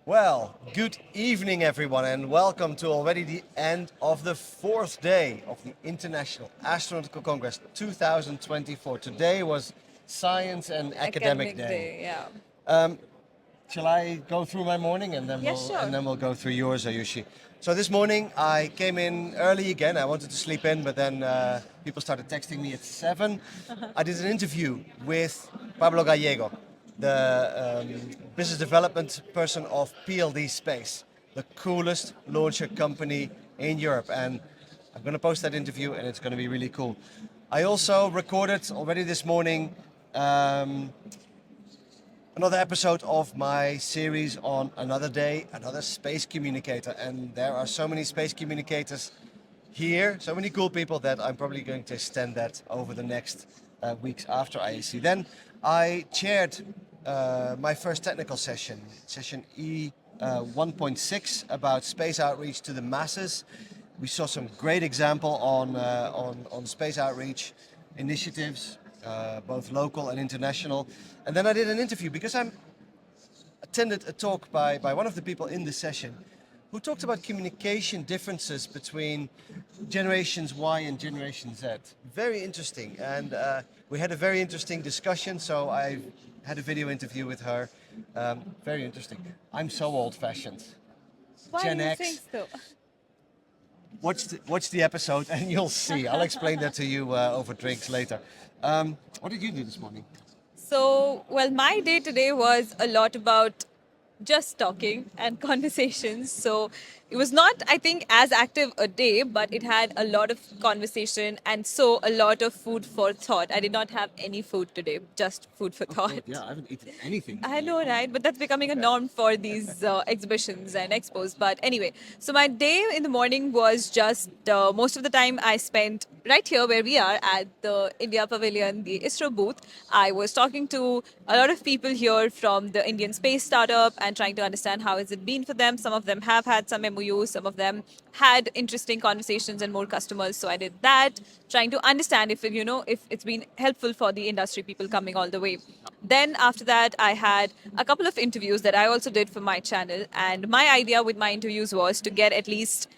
Well, good evening, everyone, and welcome to already the end of the fourth day of the International Astronautical Congress 2024. Today was Science and Academic Academic Day. day, yeah. Shall I go through my morning and then Yeah, we'll sure. go through yours, Ayushee? So this morning I came in early again. I wanted to sleep in, but then people started texting me at 7. I did an interview with Pablo Gallego, the business development person of PLD Space, the coolest launcher company in Europe, and I'm going to post that interview, and it's going to be really cool. I also recorded already this morning another episode of my series on another day, another space communicator. And there are so many space communicators here, so many cool people that I'm probably going to extend that over the next weeks after IAC. Then I chaired my first technical session, session E 1.6, about space outreach to the masses. We saw some great example on space outreach initiatives, both local and international. And then I did an interview because I attended a talk by one of the people in the session who talked about communication differences between generations Y and generation Z. Very interesting. And we had a very interesting discussion. So I had a video interview with her. Very interesting. I'm so old fashioned. Why do Gen you think X. so? Watch the episode and you'll see. I'll explain that to you over drinks later. What did you do this morning? Well, my day today was a lot about just talking and conversations. So it was not, I think, as active a day, but it had a lot of conversation and so a lot of food for thought. I did not have any food today, just food for thought. Yeah, I haven't eaten anything I today. know, right? But that's becoming a norm for these exhibitions and expos. But anyway, so my day in the morning was just most of the time I spent right here where we are at the India Pavilion, the ISRO booth. I was talking to a lot of people here from the Indian space startup and trying to understand how has it been for them. Some of them have had some MOUs, some of them had interesting conversations and more customers. So I did that, trying to understand if it's been helpful for the industry people coming all the way. Then after that, I had a couple of interviews that I also did for my channel. And my idea with my interviews was to get at least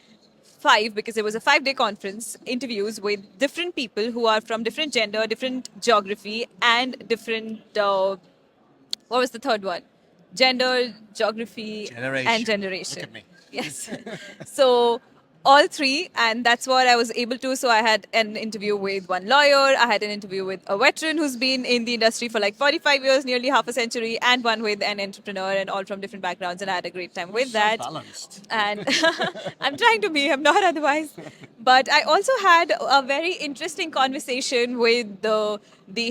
five, because it was a 5 day conference, interviews with different people who are from different gender, different geography, and different, what was the third one? Gender, geography, and Generation. Look generation. at me. Yes. So all three, and that's what I was able to. So I had an interview with one lawyer, I had an interview with a veteran who's been in the industry for like 45 years, nearly half a century, and one with an entrepreneur, and all from different backgrounds, and I had a great time with So that. balanced. And I'm trying to be, I'm not otherwise. But I also had a very interesting conversation with the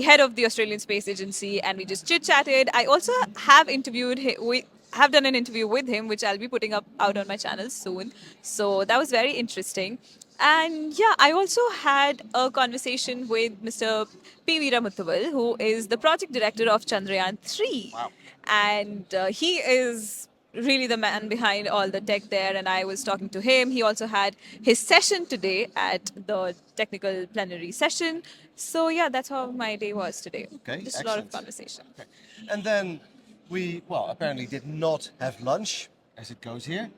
head of the Australian Space Agency, and we just chit chatted. I also have done an interview with him, which I'll be putting up out on my channel soon. So that was very interesting. And yeah, I also had a conversation with Mr. P. Veeramuthuval, who is the project director of Chandrayaan 3. Wow. And he is really the man behind all the tech there. And I was talking to him. He also had his session today at the technical plenary session. So yeah, that's how my day was today. Okay, Just a lot of excellent. conversation. Okay. And then we, well, apparently did not have lunch, as it goes here.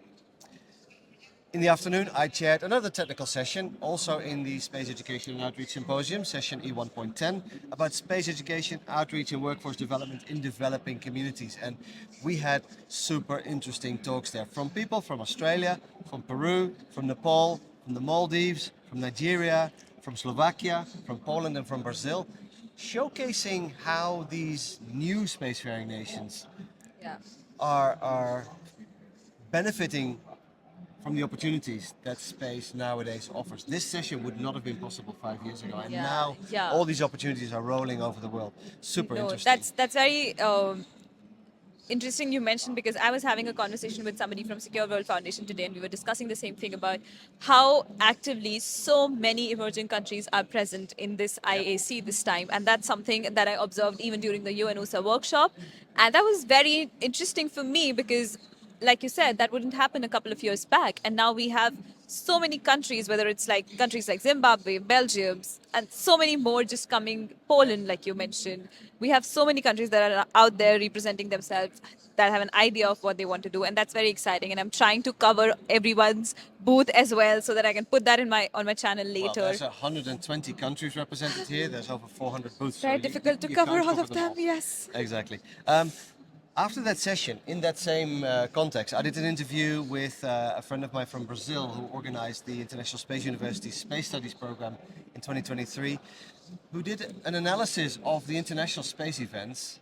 In the afternoon, I chaired another technical session, also in the Space Education and Outreach Symposium, session E1.10, about space education, outreach, and workforce development in developing communities. And we had super interesting talks there from people from Australia, from Peru, from Nepal, from the Maldives, from Nigeria, from Slovakia, from Poland, and from Brazil, showcasing how these new spacefaring nations Yeah. are benefiting from the opportunities that space nowadays offers. This session would not have been possible 5 years ago, and Yeah, now yeah. all these opportunities are rolling over the world. Super No, interesting. that's very interesting you mentioned, because I was having a conversation with somebody from Secure World Foundation today, and we were discussing the same thing about how actively so many emerging countries are present in this IAC this time, and that's something that I observed even during the UNOSA workshop, and that was very interesting for me because, like you said, that wouldn't happen a couple of years back, and now we have so many countries, whether it's like countries like Zimbabwe, Belgium, and so many more just coming, Poland, like you mentioned. We have so many countries that are out there representing themselves that have an idea of what they want to do, and that's very exciting. And I'm trying to cover everyone's booth as well so that I can put that in my on my channel Well, later. there's 120 countries represented here. There's over 400 booths. Very difficult to cover can't all of them them, all. yes. Exactly. After that session, in that same context, I did an interview with a friend of mine from Brazil who organized the International Space University Space Studies program in 2023, who did an analysis of the international space events,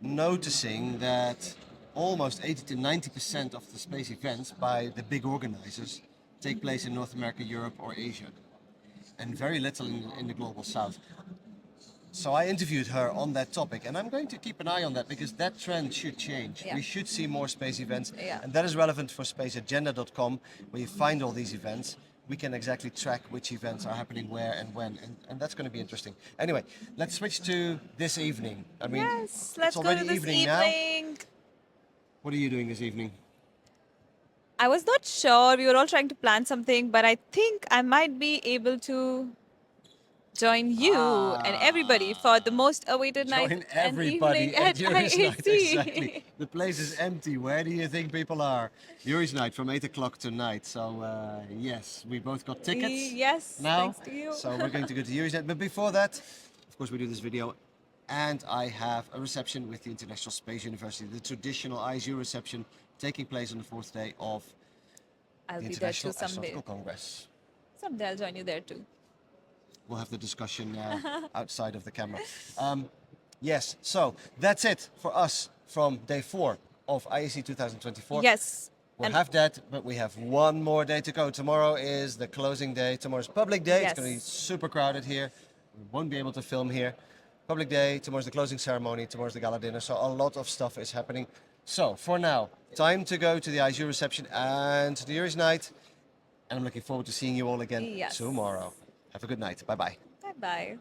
noticing that almost 80 to 90% of the space events by the big organizers take place in North America, Europe, or Asia, and very little in the global south. So I interviewed her on that topic, and I'm going to keep an eye on that because that trend should change. Yeah. We should see more space events, Yeah. and that is relevant for spaceagenda.com, where you find all these events. We can exactly track which events are happening where and when, and that's going to be interesting. Anyway, let's switch to this evening. I mean, Yes, it's let's go already to this evening now. evening. What are you doing this evening? I was not sure. We were all trying to plan something, but I think I might be able to join you and everybody for the most awaited night Join and everybody evening at at Yuri's night. IAC. Exactly. The place is empty. Where do you think people are? Yuri's night from 8 o'clock tonight. So yes, we both got tickets. Yes, now. thanks to you. So we're going to go to Yuri's night. But before that, of course, we do this video, and I have a reception with the International Space University, the traditional ISU reception taking place on the fourth day of I'll the be there too International someday. Astronautical Congress. Someday I'll join you there too. We'll have the discussion outside of the camera. Yes, so that's it for us from day 4 of IAC 2024. Yes. We'll and have that, but we have one more day to go. Tomorrow is the closing day. Tomorrow's public day. It's Yes. going to be super crowded here. We won't be able to film here. Public day, tomorrow's the closing ceremony, tomorrow's the gala dinner. So a lot of stuff is happening. So for now, time to go to the ISU reception and to the Yuri's night. And I'm looking forward to seeing you all again Yes. tomorrow. Have a good night. Bye-bye. Bye-bye.